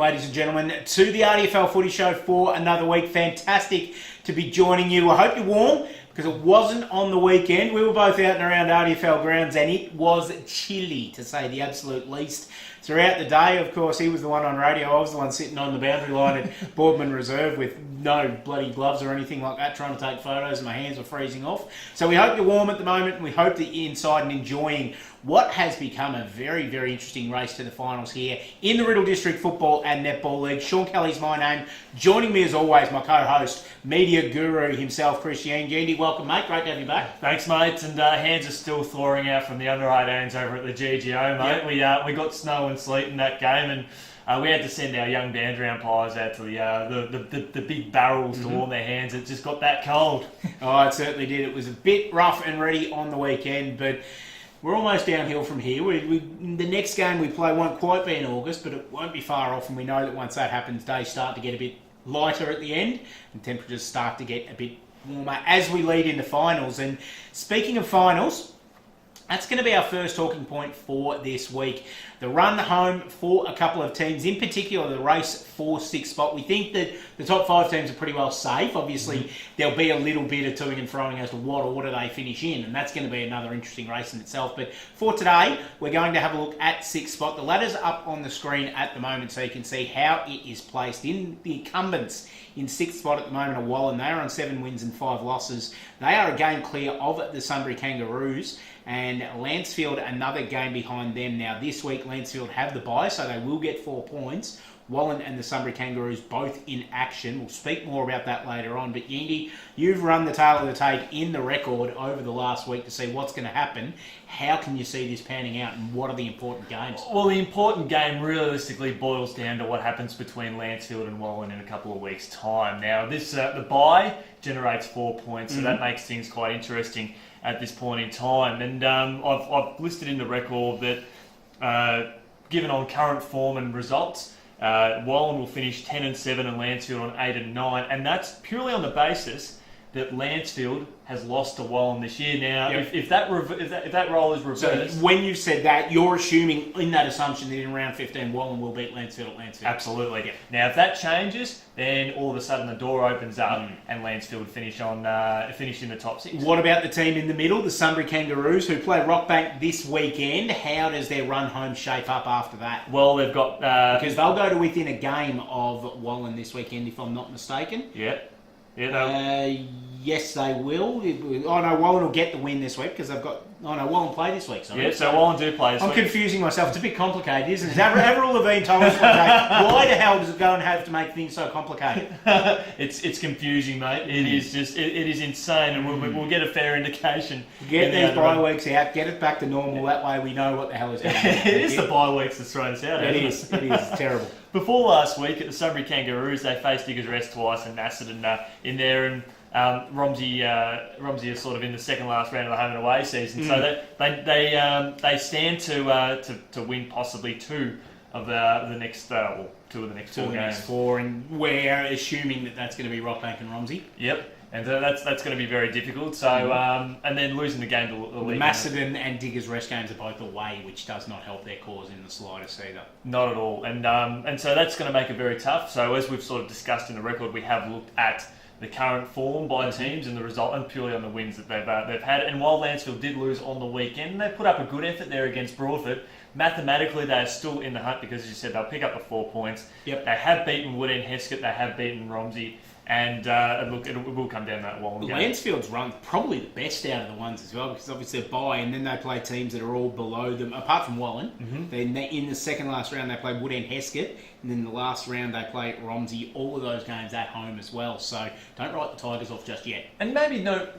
ladies and gentlemen, to the RDFL Footy Show for another week. Fantastic to be joining you. I hope you're warm, because it wasn't on the weekend. We were both out and around RDFL grounds, and it was chilly, to say the absolute least. Throughout the day, of course, he was the one on radio. I was the one sitting on the boundary line at Boardman Reserve with no bloody gloves or anything like that, trying to take photos, and my hands were freezing off. So we hope you're warm at the moment, and we hope that you're inside and enjoying what has become a very, very interesting race to the finals here in the Riddle District Football and Netball League. Sean Kelly's my name. Joining me as always, my co-host, media guru himself, Shaun and Yeendy. Welcome, mate. Great to have you back. Thanks, mate. And hands are still thawing out from the under-18s over at the GGO, mate. Yep. We got snow and sleet in that game, and we had to send our young boundary umpires out to the big barrels to warm their hands. It just got that cold. Oh, it certainly did. It was a bit rough and ready on the weekend, but we're almost downhill from here. The next game we play won't quite be in August, but it won't be far off, and we know that once that happens, days start to get a bit lighter at the end, and temperatures start to get a bit warmer as we lead into finals. And speaking of finals, that's going to be our first talking point for this week. The run home for a couple of teams, in particular the race for sixth spot. We think that the top five teams are pretty well safe. Obviously, there'll be a little bit of toing and froing as to what order they finish in, and that's going to be another interesting race in itself. But for today, we're going to have a look at sixth spot. The ladder's up on the screen at the moment, so you can see how it is placed. In the incumbents in sixth spot at the moment are Wallen. They are on 7 wins and 5 losses. They are a game clear of the Sunbury Kangaroos, and Lancefield another game behind them. Now this week Lancefield have the bye, so they will get 4 points. Wallen and the Sunbury Kangaroos both in action. We'll speak more about that later on. But Yeendy, you've run the tail of the tape in the record over the last week to see what's going to happen. How can you see this panning out, and what are the important games? Well, the important game realistically boils down to what happens between Lancefield and Wallen in a couple of weeks' time. Now, this the bye generates 4 points, so that makes things quite interesting at this point in time. And I've listed in the record that given on current form and results, Wallen will finish 10 and 7 and Lancefield on 8 and 9, and that's purely on the basis that Lancefield has lost to Wallen this year. Now, if that role is reversed... So when you said that, you're assuming in that assumption that in round 15, Wallen will beat Lancefield at Lancefield. Absolutely. Yep. Now, if that changes, then all of a sudden the door opens up and Lancefield finish in the top 6. What about the team in the middle, the Sunbury Kangaroos, who play Rockbank this weekend? How does their run home shape up after that? Well, they've got... because they'll go to within a game of Wallen this weekend, if I'm not mistaken. Yep. Yes, they will. Oh no, Wallen will get the win this week because they've got... Oh no, Wallen play this week. Sorry. Yeah, so Wallen do play this week. I'm confusing myself. It's a bit complicated, isn't it? Avril Levine told us one day, why the hell does it go and have to make things so complicated? It's confusing, mate. It is just it is insane, and we'll get a fair indication. Get these bye weeks out. Get it back to normal. That way we know what the hell is going on. It is the bye weeks that's thrown us out. It is. It's terrible. Before last week at the Sunbury Kangaroos, they faced Diggers Rest twice and Macedon in there, and Romsey is sort of in the second last round of the home and away season, so they stand to win possibly two of the next 4 games. And we're assuming that that's going to be Rockbank and Romsey. Yep. And that's going to be very difficult. So and then losing the game to the league. Macedon and Diggers Rest games are both away, which does not help their cause in the slightest either. Not at all. And so that's going to make it very tough. So as we've sort of discussed in the record, we have looked at the current form by teams and the result, and purely on the wins that they've had. And while Lancefield did lose on the weekend, they put up a good effort there against Broadford. Mathematically, they are still in the hunt because, as you said, they'll pick up the 4 points. Yep. They have beaten Wood End Heskett. They have beaten Romsey. And look, it will come down that Wallen game. Lancefield's run probably the best out of the ones as well, because obviously they're bye, and then they play teams that are all below them, apart from Wallen. Then in the second last round they play Wood End Heskett, and then the last round they play Romsey. All of those games at home as well, so don't write the Tigers off just yet. And maybe not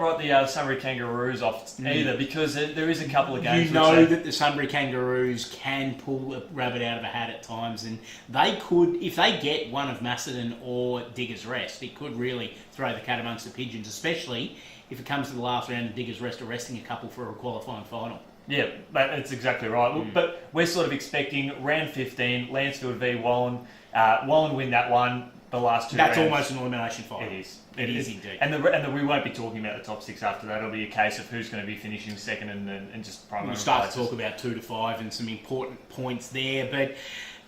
write the Sunbury Kangaroos off either, because there is a couple of games. You know that the Sunbury Kangaroos can pull a rabbit out of a hat at times, and they could, if they get one of Macedon or Diggers Rest, it could really throw the cat amongst the pigeons, especially if it comes to the last round and Diggers Rest arresting a couple for a qualifying final. Yeah, that's exactly right. But we're sort of expecting round 15, Lancefield v Wallen. Wallen win that one. The last 2 That's rounds. almost an elimination final. It is. It is indeed. And we won't be talking about the top 6 after that. It'll be a case of who's going to be finishing second and just primary. We'll start to talk about 2 to 5 and some important points there, but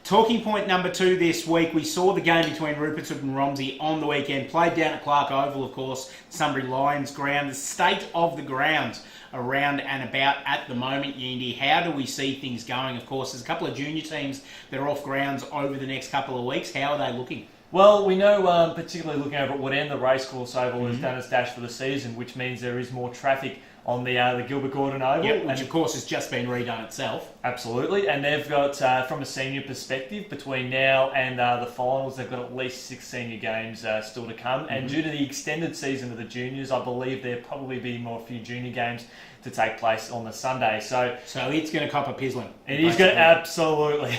Talking point number 2 this week, we saw the game between Rupertswood and Romsey on the weekend, played down at Clark Oval, of course, Sunbury Lions ground. The state of the grounds around and about at the moment, Yeendy, how do we see things going? Of course, there's a couple of junior teams that are off grounds over the next couple of weeks. How are they looking? Well, we know, particularly looking over at Woodend, the racecourse oval has done its dash for the season, which means there is more traffic on the Gilbert Gordon Oval. Yep, which of course has just been redone itself. Absolutely, and they've got, from a senior perspective, between now and the finals, they've got at least 6 senior games still to come. And due to the extended season of the juniors, I believe there'll probably be a few junior games to take place on the Sunday. So it's going to cop a pizzling. It is going to, absolutely.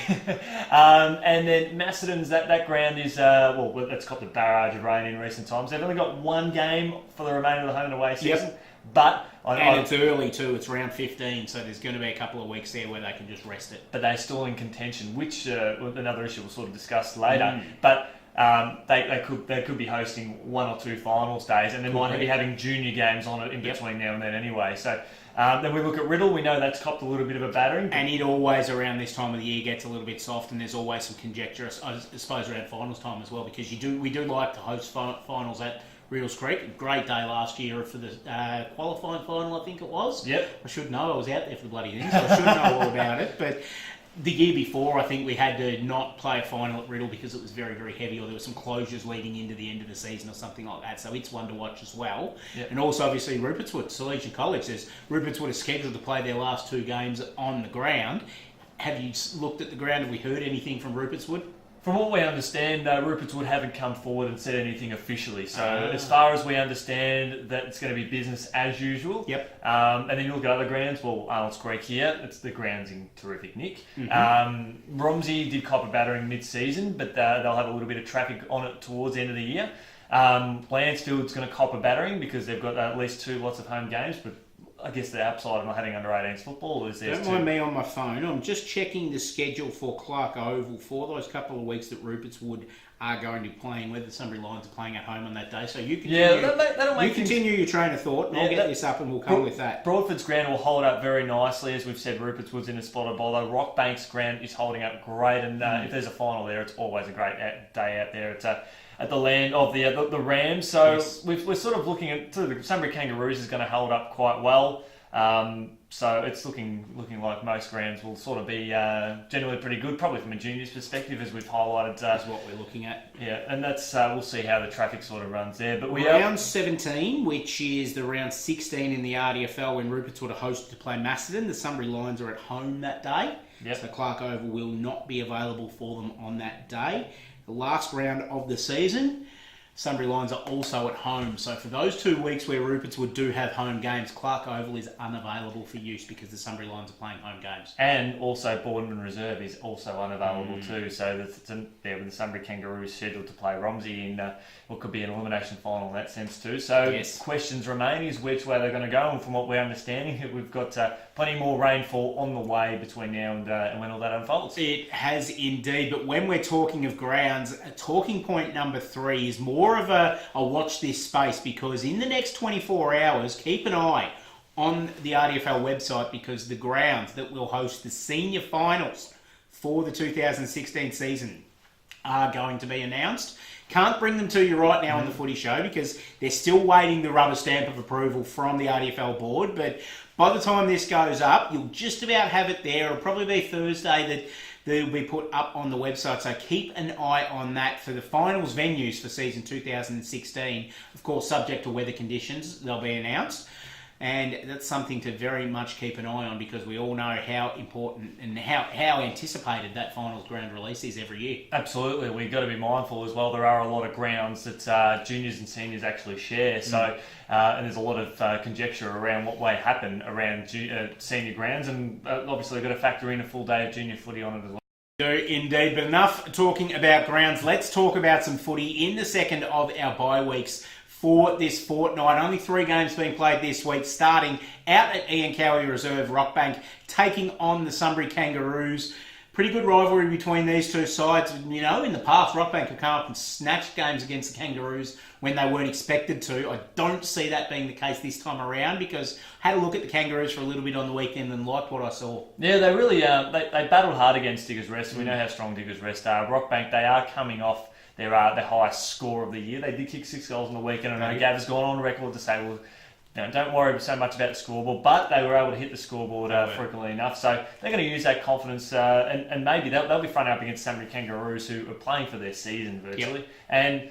And then Macedon's, that ground is, it's copped a barrage of rain in recent times. They've only got 1 game for the remainder of the home and away season. Yep. But it's early too. It's round 15, so there's going to be a couple of weeks there where they can just rest it. But they're still in contention, which another issue we'll sort of discuss later. But they could be hosting 1 or 2 finals days, and they might be having junior games on it in between now and then anyway. So then we look at Riddle. We know that's copped a little bit of a battering, and it always around this time of the year gets a little bit soft, and there's always some conjecture, I suppose, around finals time as well, because we do like to host finals at Riddles Creek. Great day last year for the qualifying final, I think it was. Yep. I should know. I was out there for the bloody thing, so I should know all about it. But the year before, I think we had to not play a final at Riddle because it was very, very heavy, or there were some closures leading into the end of the season or something like that. So it's one to watch as well. Yep. And also, obviously, Rupertswood, Salesian College says Rupertswood is scheduled to play their last 2 games on the ground. Have you looked at the ground? Have we heard anything from Rupertswood? From what we understand, Rupertswood haven't come forward and said anything officially. So as far as we understand, that it's going to be business as usual. Yep. And then you look at other grounds. Well, Arnold's Creek here, the ground's in terrific nick. Romsey did cop a battering mid-season, but they'll have a little bit of traffic on it towards the end of the year. Lansfield's going to cop a battering because they've got at least 2 lots of home games, but I guess the upside of not having under 18s football is there's Don't mind me on my phone. I'm just checking the schedule for Clark Oval for those couple of weeks that Rupertswood are going to be playing, whether the Sunbury Lions are playing at home on that day. So you continue your train of thought, and I'll get this up and we'll come with that. Broadford's ground will hold up very nicely. As we've said, Rupertswood's in a spot of bother. Rockbank's ground is holding up great, and if there's a final there, it's always a great day out there. It's at the land of the Rams. So yes. We're sort of looking at the Sunbury Kangaroos is going to hold up quite well. So it's looking like most grounds will sort of be generally pretty good, probably from a juniors perspective, as we've highlighted. That's what we're looking at. Yeah, and that's we'll see how the traffic sort of runs there. But round 17, which is the round 16 in the RDFL, when Rupertswood are hosted to play Macedon. The Sunbury Lions are at home that day. Yep. So Clark Oval will not be available for them on that day. The last round of the season, Sunbury Lions are also at home. So for those 2 weeks where Rupertswood do have home games, Clark Oval is unavailable for use because the Sunbury Lions are playing home games. And also Boardman Reserve is also unavailable too. So with the Sunbury Kangaroos scheduled to play Romsey in what could be an elimination final in that sense too. So yes. Questions remain is which way they're going to go. And from what we're understanding, we've got plenty more rainfall on the way between now and when all that unfolds. It has indeed. But when we're talking of grounds, talking point number 3 is more of a watch this space, because in the next 24 hours, keep an eye on the RDFL website, because the grounds that will host the senior finals for the 2016 season are going to be announced. Can't bring them to you right now on the Footy Show because they're still waiting the rubber stamp of approval from the RDFL board, but by the time this goes up, you'll just about have it there. It'll probably be Thursday that they'll be put up on the website, so keep an eye on that for the finals venues for season 2016. Of course, subject to weather conditions, they'll be announced. And that's something to very much keep an eye on, because we all know how important and how anticipated that finals ground release is every year. Absolutely. We've got to be mindful as well. There are a lot of grounds that juniors and seniors actually share. So and there's a lot of conjecture around what may happen around senior grounds. And obviously we've got to factor in a full day of junior footy on it as well. Indeed, but enough talking about grounds. Let's talk about some footy in the second of our bye weeks for this fortnight. Only 3 games being played this week, starting out at Ian Cowie Reserve. Rockbank taking on the Sunbury Kangaroos. pretty good rivalry between these two sides. You know, in the past, Rockbank have come up and snatched games against the Kangaroos when they weren't expected to. I don't see that being the case this time around because I had a look at the Kangaroos for a little bit on the weekend and liked what I saw. Yeah, they really they battled hard against Diggers Rest. We know how strong Diggers Rest are. Rockbank, they are coming off their highest score of the year. They did kick 6 goals on the weekend. I know Gav has gone on record to say, well, don't worry so much about the scoreboard, but they were able to hit the scoreboard frequently enough. So they're going to use that confidence, and maybe they'll be front up against Sunbury Kangaroos, who are playing for their season virtually. Yep.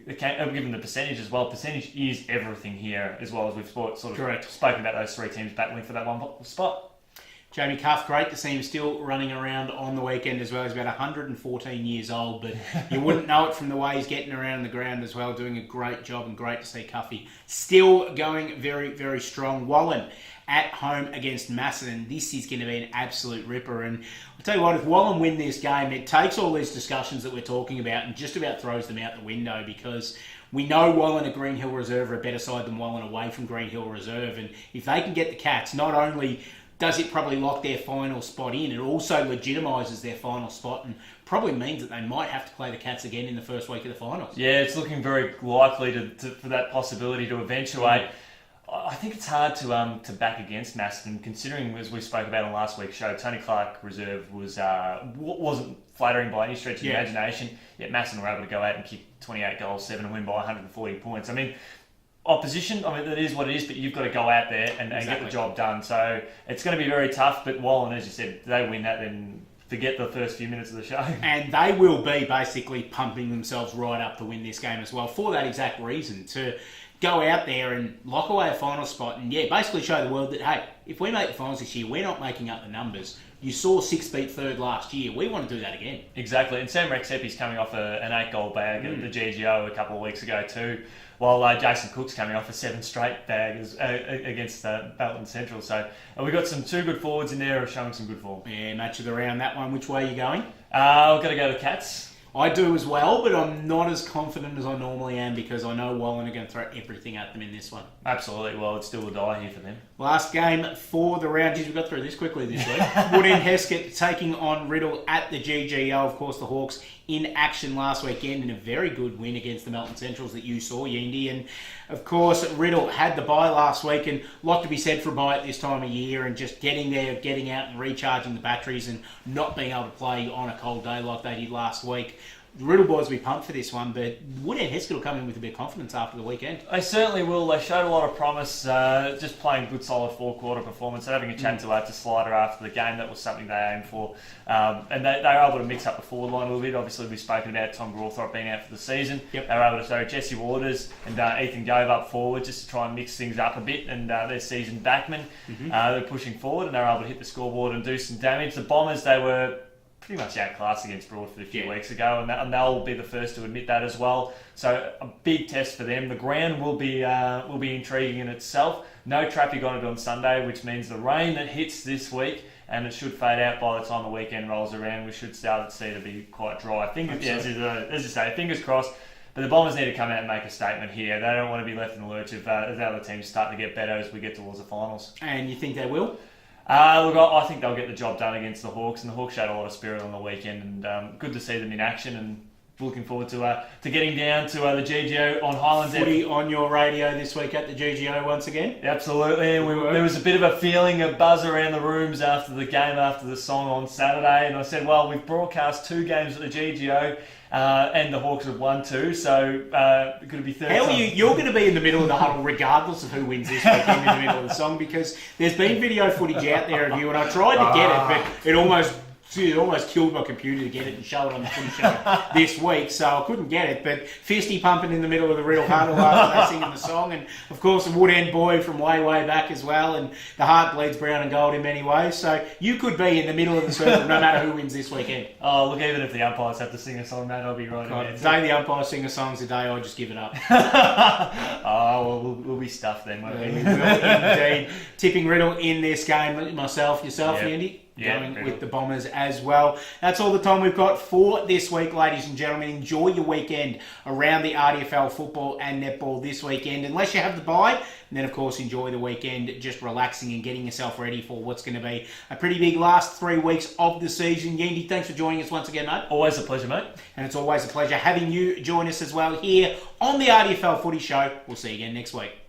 And given the percentage as well, percentage is everything here, as well as we've sort of spoken about those three teams battling for that one spot. Jamie Cuff, great to see him still running around on the weekend as well. He's about 114 years old, but you wouldn't know it from the way he's getting around the ground as well, doing a great job, and great to see Cuffy still going very, very strong. Wallen at home against Macedon. This is going to be an absolute ripper, and I'll tell you what, if Wallen win this game, it takes all these discussions that we're talking about and just about throws them out the window, because we know Wallen at Green Hill Reserve are a better side than Wallen away from Green Hill Reserve, and if they can get the Cats, not only does it probably lock their final spot in, it also legitimises their final spot and probably means that they might have to play the Cats again in the first week of the finals. Yeah, it's looking very likely for that possibility to eventuate. I think it's hard to back against Macedon, considering, as we spoke about on last week's show, Tony Clark Reserve wasn't flattering by any stretch of the imagination, yet Macedon were able to go out and kick 28 goals, 7 and win by 140 points. I mean, opposition, it is what it is, but you've got to go out there and get the job done. So it's going to be very tough, but Wallen, as you said, they win that, then forget the first few minutes of the show. And they will be basically pumping themselves right up to win this game as well, for that exact reason, to go out there and lock away a final spot and, basically show the world that, hey, if we make the finals this year, we're not making up the numbers. You saw 6 beat third last year. We want to do that again. Exactly. And Sam Rexepi's coming off an 8-goal bag at the GGO a couple of weeks ago too, while Jason Cook's coming off a 7 straight bag against Melton Central. So we've got two good forwards in there showing some good form. Yeah, match of the round, that one. Which way are you going? I've got to go to Cats. I do as well, but I'm not as confident as I normally am because I know Wallen are going to throw everything at them in this one. Absolutely. Well, it's still a die here for them. Last game for the round. Geez, we got through this quickly this week. Woodend Heskett taking on Riddle at the GGO. Of course, the Hawks in action last weekend in a very good win against the Melton Centrals that you saw, Yeendy. And, of course, Riddle had the bye last week, and a lot to be said for a bye at this time of year, and just getting there, getting out and recharging the batteries and not being able to play on a cold day like they did last week. The Riddle boys will be pumped for this one, but Woodend Heskett will come in with a bit of confidence after the weekend. They certainly will. They showed a lot of promise, just playing good, solid four-quarter performance. And having a chat to Slider after the game, that was something they aimed for. And they were able to mix up the forward line a little bit. Obviously, we've spoken about Tom Grawthorpe being out for the season. Yep. They were able to throw Jesse Waters and Ethan Gove up forward just to try and mix things up a bit. And their seasoned backmen, they're pushing forward, and they were able to hit the scoreboard and do some damage. The Bombers, they were pretty much outclassed against Broadford a few weeks ago, and they'll be the first to admit that as well. So a big test for them. The ground will be intriguing in itself. No traffic on it on Sunday, which means the rain that hits this week, and it should fade out by the time the weekend rolls around. We should start to see it be quite dry. As you say, fingers crossed. But the Bombers need to come out and make a statement here. They don't want to be left in the lurch if the other teams start to get better as we get towards the finals. And you think they will? Look, I think they'll get the job done against the Hawks, and the Hawks showed a lot of spirit on the weekend, and good to see them in action, and looking forward to getting down to the GGO on Highlands. Footy on your radio this week at the GGO once again? Absolutely, and there was a bit of a feeling, a buzz around the rooms after the game, after the song on Saturday, and I said, well, we've broadcast 2 games at the GGO, and the Hawks have won 2, so it could be third. How are you? You're going to be in the middle of the huddle regardless of who wins this weekend in the middle of the song, because there's been video footage out there of you, and I tried to get it, but it almost killed my computer to get it and show it on the footy show this week, so I couldn't get it. But Fisty pumping in the middle of the Riddle huddle after they singing the song, and of course a Woodend boy from way back as well, and the heart bleeds brown and gold in many ways. So you could be in the middle of the circle no matter who wins this weekend. Oh, look, even if the umpires have to sing a song, mate, I'll be right in there. The day the umpires sing a song today, I just give it up. We'll be stuffed then, won't we? We will indeed. Tipping Riddle in this game, yourself, Yep. Yeendy? going with the Bombers as well. That's all the time we've got for this week, ladies and gentlemen. Enjoy your weekend around the RDFL football and netball this weekend, unless you have the bye. And then, of course, enjoy the weekend just relaxing and getting yourself ready for what's going to be a pretty big last 3 weeks of the season. Yeendy, thanks for joining us once again, mate. Always a pleasure, mate. And it's always a pleasure having you join us as well here on the RDFL Footy Show. We'll see you again next week.